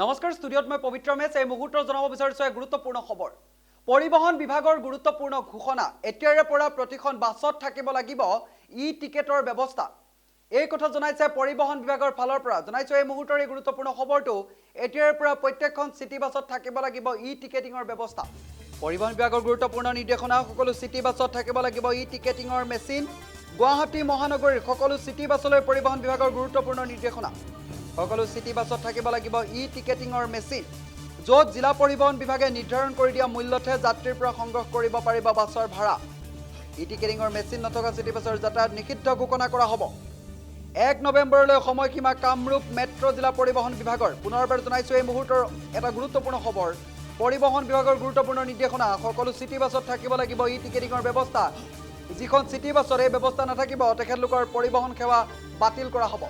নমস্কাৰ ষ্টুডিঅ'ত মই পবিত্ৰ মেছ এই মুহূৰ্তৰ জনাব বিচাৰিছো এক গুৰুত্বপূৰ্ণ খবৰ পৰিবহন বিভাগৰ গুৰুত্বপূৰ্ণ ঘোষণা এতিয়াৰে পৰা প্ৰতিখন বাছত থাকিব লাগিব ই টিকেটৰ ব্যৱস্থা এই কথা জনাইছে পৰিবহন বিভাগৰ ফালৰ পৰা জনাইছো এই মুহূৰ্তৰ এই গুৰুত্বপূৰ্ণ খবৰটো এতিয়াৰে পৰা প্ৰত্যেকখন সিটি বাছত থাকিব লাগিব ই টিকেটিংৰ ব্যৱস্থা পৰিবহন বিভাগৰ গুৰুত্বপূৰ্ণ নিৰ্দেশনা সকলো সিটি বাছত থাকিব লাগিব ই টিকেটিংৰ মেচিন গুৱাহাটী মহানগৰীৰ সকলো সিটি বাছলৈ পৰিবহন বিভাগৰ গুৰুত্বপূৰ্ণ নিৰ্দেশনা সকলো সিটি বাছত থাকিব লাগিব ই টিকেটিংৰ মেচিন য'ত জিলা পৰিবহন বিভাগে নিৰ্ধাৰণ কৰি দিয়া মূল্যতে যাত্ৰীৰ পৰা সংগ্ৰহ কৰিব পাৰিব বাছৰ ভাড়া ই টিকেটিংৰ মেচিন নথকা সিটি বাছৰ যাতায়াত নিষিদ্ধ ঘোষণা কৰা হ'ব 1 নৱেম্বৰলৈ সময়সীমা কামৰূপ মেট্ৰ' জিলা পৰিবহন বিভাগৰ পুনৰবাৰ জনাইছো এই মুহূৰ্তৰ এটা গুৰুত্বপূৰ্ণ খবৰ পৰিবহন বিভাগৰ গুৰুত্বপূৰ্ণ নিৰ্দেশনা সকলো সিটি বাছত থাকিব লাগিব ই টিকেটিংৰ ব্যৱস্থা যিখন সিটি বাছৰ এই ব্যৱস্থা নাথাকিব তেখেতলোকৰ পৰিবহন সেৱা বাতিল কৰা হ'ব